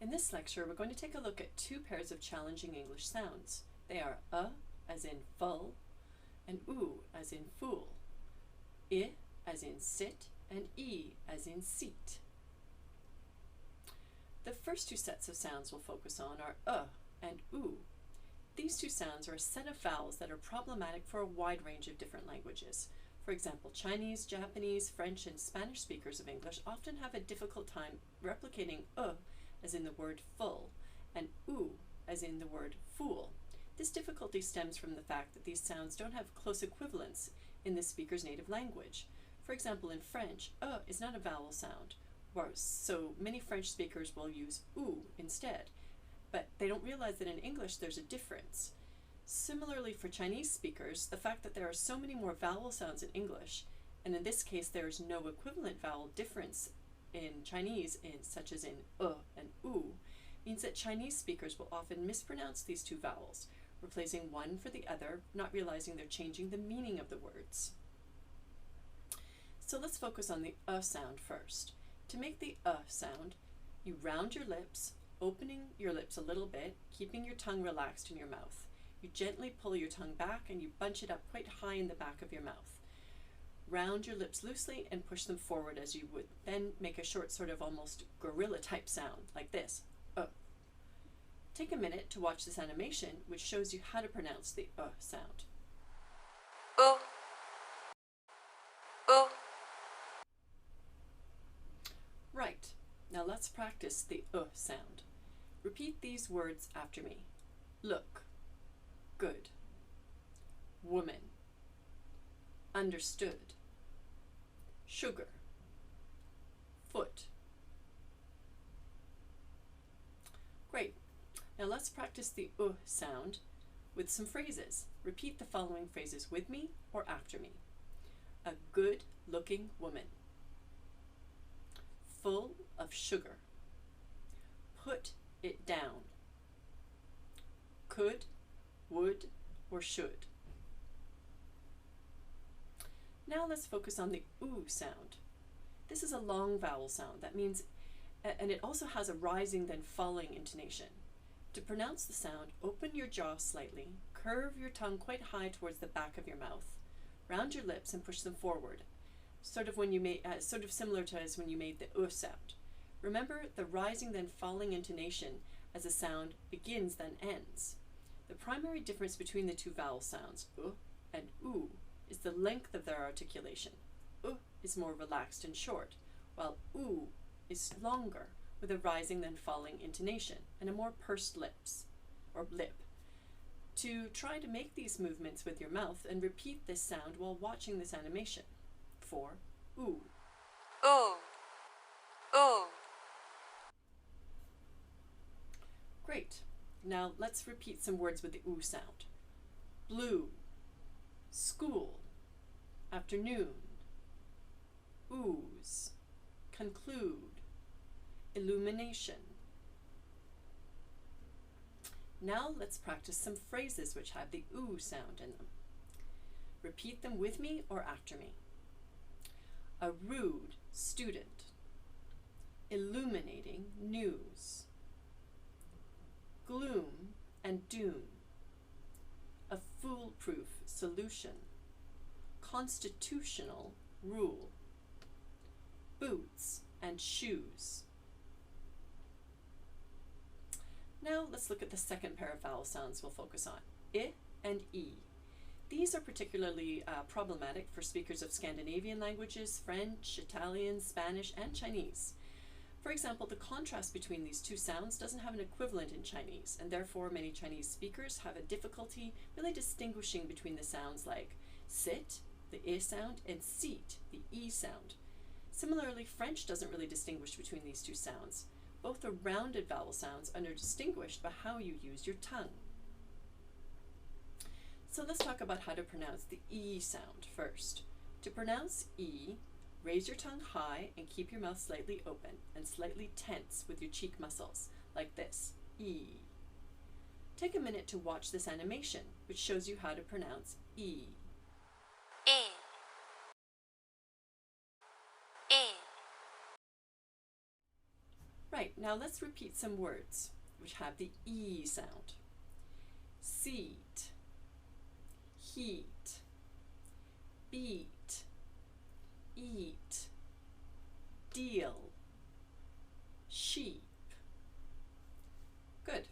In this lecture, we're going to take a look at two pairs of challenging English sounds. They are as in full, and as in fool, I as in sit, and E as in seat. The first two sets of sounds we'll focus on are and oo. These two sounds are a set of vowels that are problematic for a wide range of different languages. For example, Chinese, Japanese, French, and Spanish speakers of English often have a difficult time replicating as in the word full, and oo as in the word fool. This difficulty stems from the fact that these sounds don't have close equivalents in the speaker's native language. For example, in French, is not a vowel sound, so many French speakers will use oo instead, but they don't realize that in English there's a difference. Similarly, for Chinese speakers, the fact that there are so many more vowel sounds in English, and in this case there is no equivalent vowel difference in Chinese, such as in and oo, means that Chinese speakers will often mispronounce these two vowels, replacing one for the other, not realizing they're changing the meaning of the words. So let's focus on the sound first. To make the sound, you round your lips, opening your lips a little bit, keeping your tongue relaxed in your mouth. You gently pull your tongue back and you bunch it up quite high in the back of your mouth. Round your lips loosely and push them forward as you would then make a short sort of almost gorilla type sound, like this, Take a minute to watch this animation, which shows you how to pronounce the sound. Right, now let's practice the sound. Repeat these words after me. Look, good, woman, understood, sugar, foot. Great. Now let's practice the sound with some phrases. Repeat the following phrases with me or after me. A good-looking woman. Full of sugar. Put it down. Could, would, or should. Now let's focus on the oo sound. This is a long vowel sound. That means, and it also has a rising then falling intonation. To pronounce the sound, open your jaw slightly, curve your tongue quite high towards the back of your mouth, round your lips and push them forward, sort of similar to as when you made the sound. Remember the rising then falling intonation as a sound begins then ends. The primary difference between the two vowel sounds, and oo, is the length of their articulation. Is more relaxed and short, while oo is longer, with a rising then falling intonation and a more pursed lips, or lip. To try to make these movements with your mouth and repeat this sound while watching this animation. For oo. Great. Now let's repeat some words with the oo sound. Blue, school, afternoon, ooze, conclude, illumination. Now let's practice some phrases which have the oo sound in them. Repeat them with me or after me. A rude student. Illuminating news. Gloom and doom. A foolproof solution. Constitutional rule. Boots and shoes. Now let's look at the second pair of vowel sounds we'll focus on, I and E. These are particularly problematic for speakers of Scandinavian languages, French, Italian, Spanish, and Chinese. For example, the contrast between these two sounds doesn't have an equivalent in Chinese, and therefore many Chinese speakers have a difficulty really distinguishing between the sounds like sit, the I sound, and seat, the E sound. Similarly, French doesn't really distinguish between these two sounds. Both are rounded vowel sounds and are distinguished by how you use your tongue. So let's talk about how to pronounce the E sound first. To pronounce E, raise your tongue high and keep your mouth slightly open and slightly tense with your cheek muscles, like this, E. Take a minute to watch this animation, which shows you how to pronounce E. Right, now let's repeat some words which have the E sound. Seat, heat, beat, eat, deal, sheep. Good.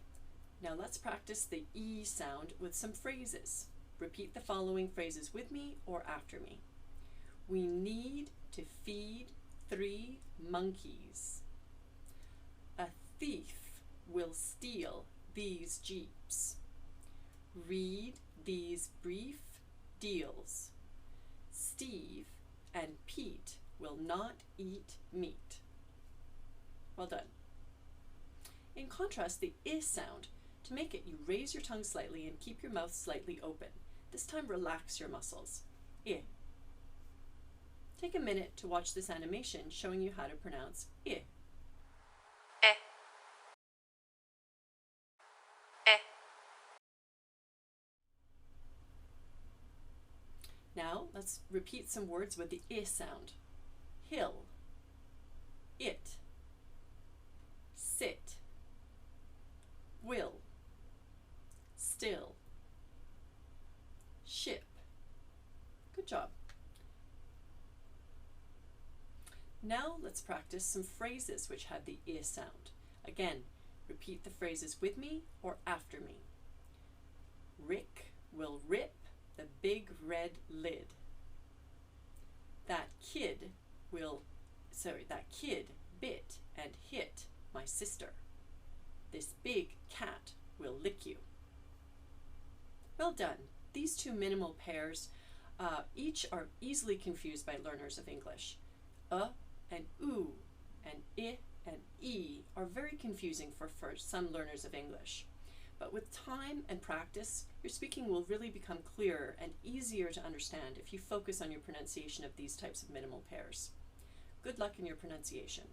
Now let's practice the E sound with some phrases. Repeat the following phrases with me or after me. We need to feed 3 monkeys. A thief will steal these jeeps. Read these brief deals. Steve and Pete will not eat meat. Well done. In contrast, the I sound, to make it, you raise your tongue slightly and keep your mouth slightly open. This time relax your muscles. I. Take a minute to watch this animation showing you how to pronounce I. Eh. Eh. Now let's repeat some words with the I sound. Hill, it, sit, will, still, ship. Good job. Now let's practice some phrases which have the I sound. Again, repeat the phrases with me or after me. Rick will rip the big red lid. That kid bit and hit my sister. This big cat will lick you. Well done. These 2 minimal pairs each are easily confused by learners of English. And oo and I and E are very confusing for some learners of English. But with time and practice, your speaking will really become clearer and easier to understand if you focus on your pronunciation of these types of minimal pairs. Good luck in your pronunciation.